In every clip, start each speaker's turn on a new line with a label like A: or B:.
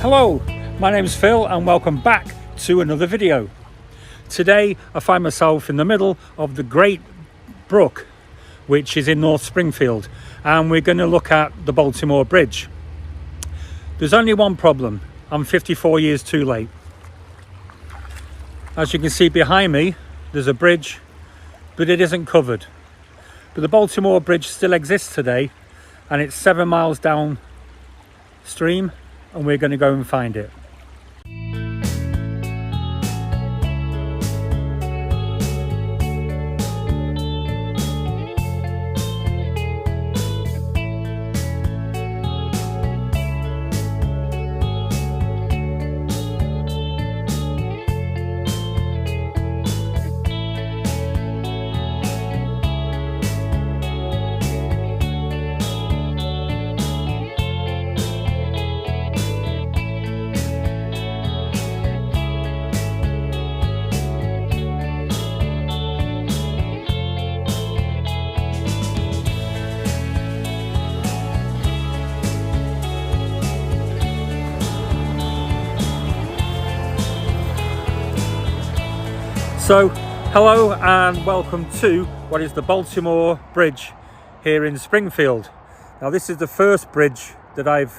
A: Hello, my name's Phil and welcome back to another video. Today I find myself in the middle of the Great Brook, which is in North Springfield, and we're going to look at the Baltimore Bridge. There's only one problem: I'm 54 years too late. As you can see behind me, there's a bridge, but it isn't covered. But the Baltimore Bridge still exists today, and it's 7 miles downstream, and we're going to go and find it. So, hello and welcome to what is the Baltimore Bridge here in Springfield. Now, this is the first bridge that I've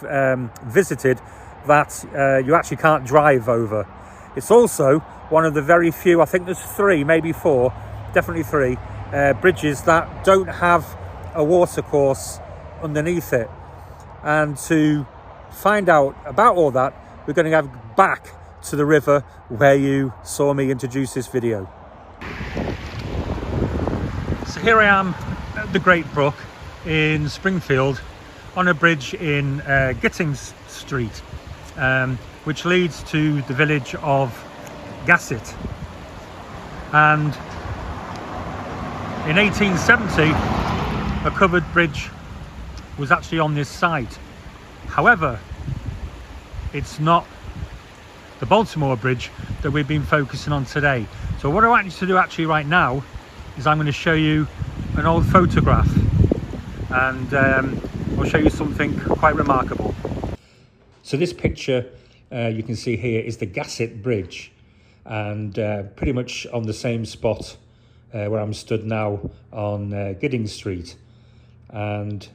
A: visited that you actually can't drive over. It's also one of the very few, I think there's 3, maybe 4, definitely 3 bridges that don't have a watercourse underneath it. And to find out about all that, we're going to go back to the river where you saw me introduce this video. So here I am at the Great Brook in Springfield on a bridge in Gittings Street, which leads to the village of Gasset. And in 1870 a covered bridge was actually on this site. However, it's not the Baltimore Bridge that we've been focusing on today. So what I want you to do actually right now is I'm going to show you an old photograph, and I'll show you something quite remarkable. So this picture you can see here is the Gasset Bridge, and pretty much on the same spot where I'm stood now on Giddings Street. And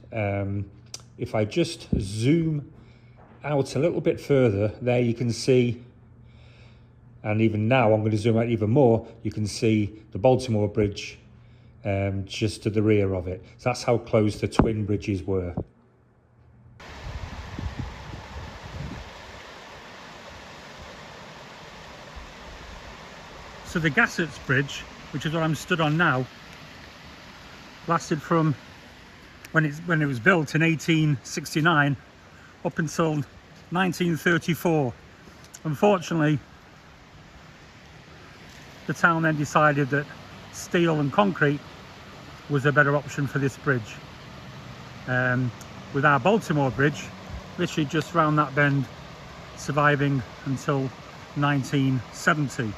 A: if I just zoom out a little bit further, there you can see, and even now I'm going to zoom out even more, you can see the Baltimore Bridge just to the rear of it. So that's how close the twin bridges were. So the Gasset's Bridge, which is what I'm stood on now, lasted from when it was built in 1869 up until 1934. Unfortunately, the town then decided that steel and concrete was a better option for this bridge. With our Baltimore Bridge literally just round that bend, surviving until 1970.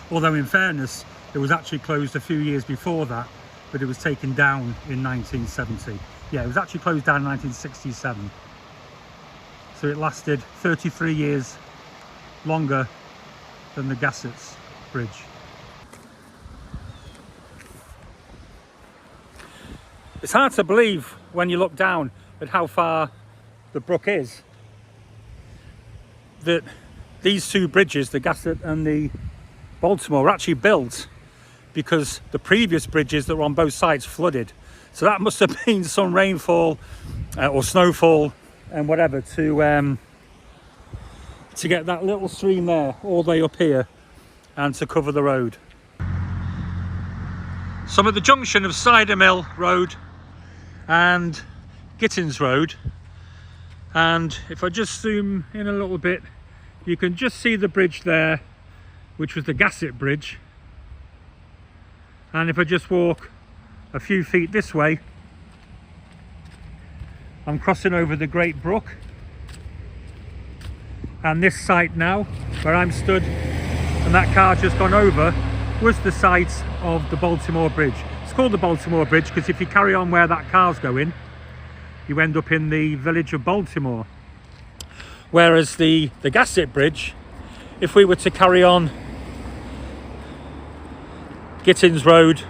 A: Although in fairness, it was actually closed a few years before that, but it was taken down in 1970. Yeah, it was actually closed down in 1967. So it lasted 33 years longer than the Gasset's Bridge. It's hard to believe when you look down at how far the brook is, that these 2 bridges, the Gasset and the Baltimore, were actually built because the previous bridges that were on both sides flooded. So that must have been some rainfall or snowfall and whatever to get that little stream there all the way up here and to cover the road. So I'm at the junction of Cider Mill Road and Gittings Road, and if I just zoom in a little bit, you can just see the bridge there, which was the Gasset Bridge. And if I just walk a few feet this way, I'm crossing over the Great Brook, and this site now where I'm stood and that car just gone over was the site of the Baltimore Bridge. It's called the Baltimore Bridge because if you carry on where that car's going, you end up in the village of Baltimore. Whereas the Gasset Bridge, if we were to carry on Gittins Road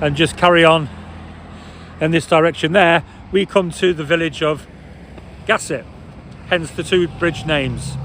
A: and just carry on in this direction there, we come to the village of Gasset, hence the two bridge names.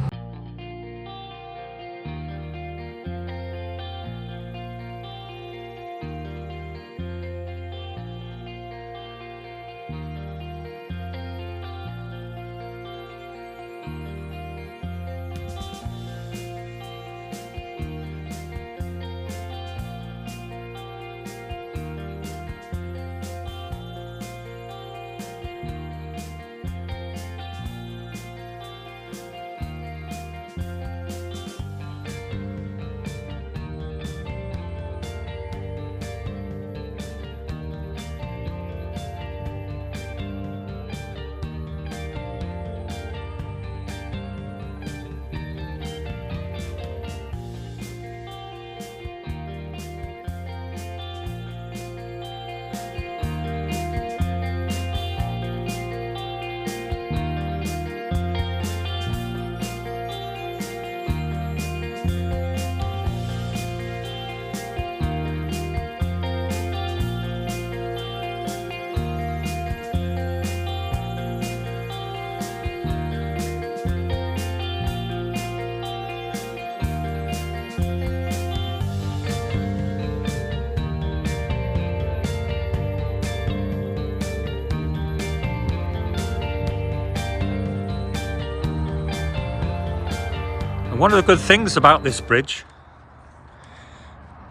A: One of the good things about this bridge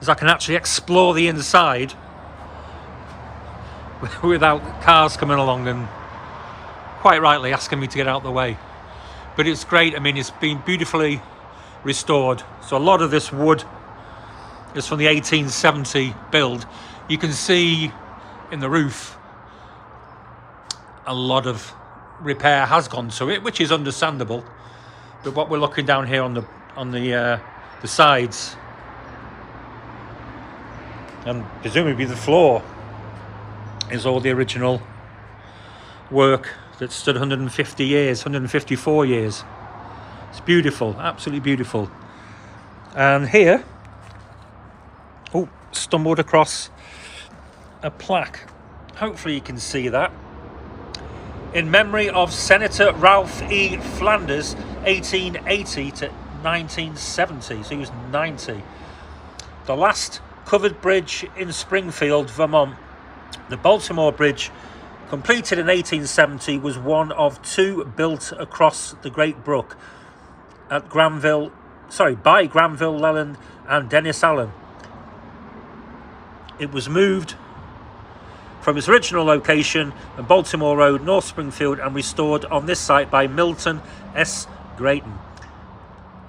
A: is I can actually explore the inside without cars coming along and quite rightly asking me to get out of the way. But it's great. I mean, it's been beautifully restored. So a lot of this wood is from the 1870 build. You can see in the roof a lot of repair has gone to it, which is understandable. But what we're looking down here on the sides, and presumably the floor, is all the original work that stood 150 years, 154 years. It's beautiful, absolutely beautiful. And here, stumbled across a plaque. Hopefully you can see that. In memory of Senator Ralph E. Flanders, 1880 to 1970, so he was 90. The last covered bridge in Springfield, Vermont, the Baltimore Bridge, completed in 1870, was one of two built across the Great Brook at by Granville Leland and Dennis Allen. It was moved from its original location on Baltimore Road, North Springfield, and restored on this site by Milton S. Gaten,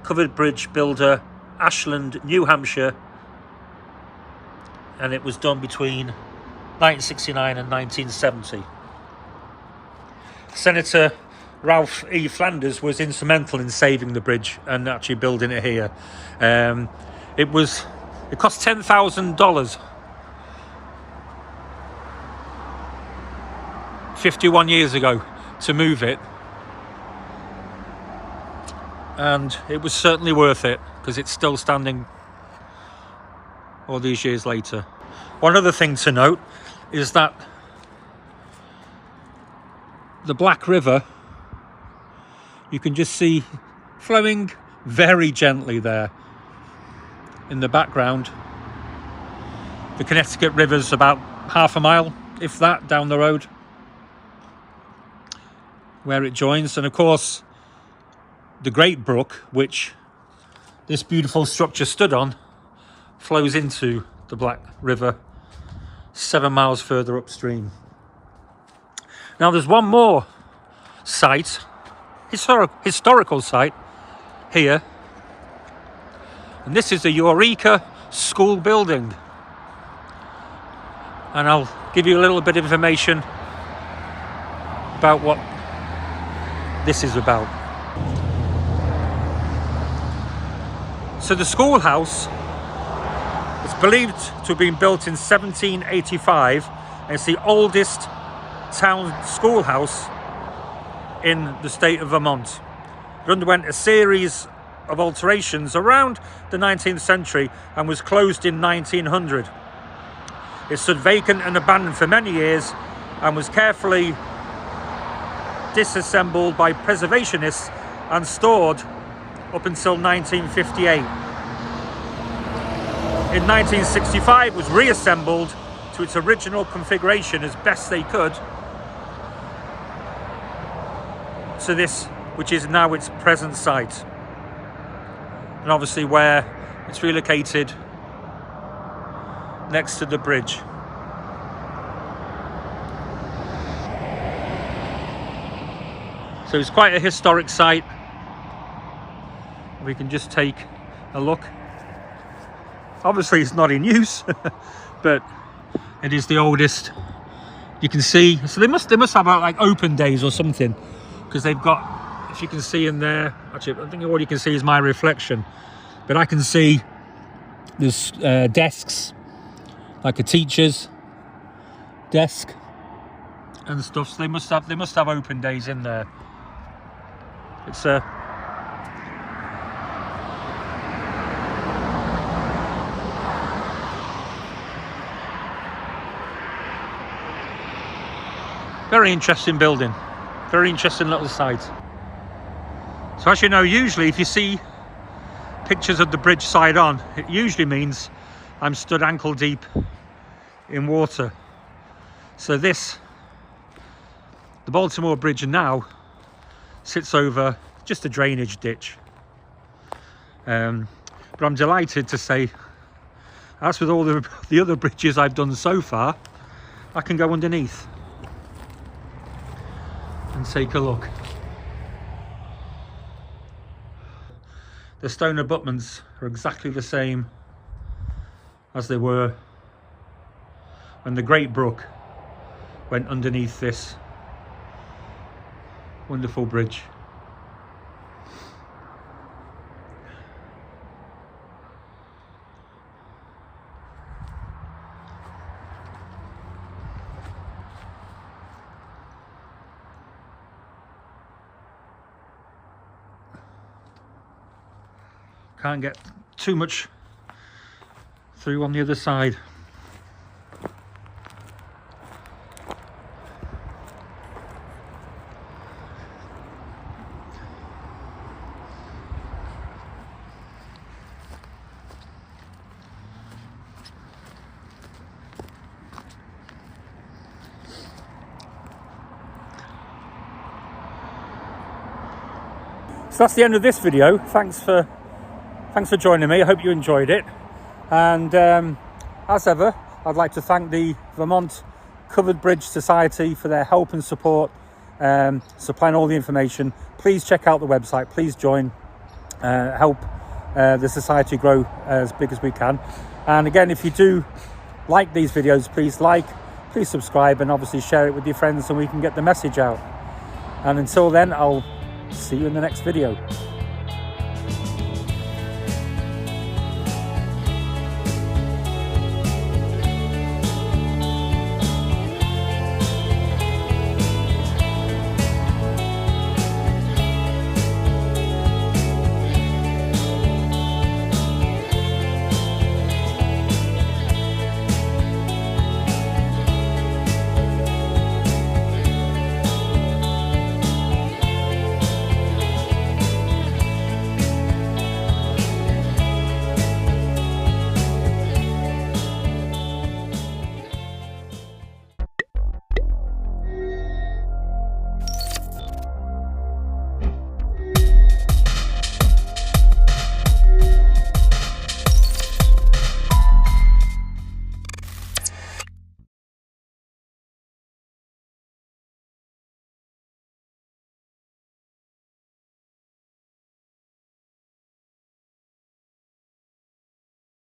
A: covered bridge builder, Ashland, New Hampshire, and it was done between 1969 and 1970. Senator Ralph E. Flanders was instrumental in saving the bridge and actually building it here. It cost $10,000 51 years ago to move it, and it was certainly worth it because it's still standing all these years later. One other thing to note is that the Black River, you can just see flowing very gently there in the background. The Connecticut River's about half a mile, if that, down the road where it joins. And of course the Great Brook, which this beautiful structure stood on, flows into the Black River 7 miles further upstream. Now there's one more site, historical site here, and this is the Eureka School building, and I'll give you a little bit of information about what this is about. So the schoolhouse is believed to have been built in 1785, and it's the oldest town schoolhouse in the state of Vermont. It underwent a series of alterations around the 19th century and was closed in 1900. It stood vacant and abandoned for many years and was carefully disassembled by preservationists and stored up until 1958. In 1965 was reassembled to its original configuration as best they could to this, which is now its present site, and obviously where it's relocated next to the bridge. So it's quite a historic site. We can just take a look. Obviously it's not in use, but it is the oldest. You can see, so they must have like open days or something, because they've got, if you can see in there, actually I think all you can see is my reflection, but I can see there's desks, like a teacher's desk and stuff. So they must have open days in there. It's a very interesting building, very interesting little site. So as you know, usually if you see pictures of the bridge side on, it usually means I'm stood ankle deep in water. So this, the Baltimore Bridge now sits over just a drainage ditch. But I'm delighted to say, as with all the other bridges I've done so far, I can go underneath and take a look. The stone abutments are exactly the same as they were when the Great Brook went underneath this wonderful bridge. Can't get too much through on the other side. So that's the end of this video. Thanks for joining me. I hope you enjoyed it. And as ever, I'd like to thank the Vermont Covered Bridge Society for their help and support, supplying all the information. Please check out the website. Please join, help the society grow as big as we can. And again, if you do like these videos, please subscribe, and obviously share it with your friends so we can get the message out. And until then, I'll see you in the next video.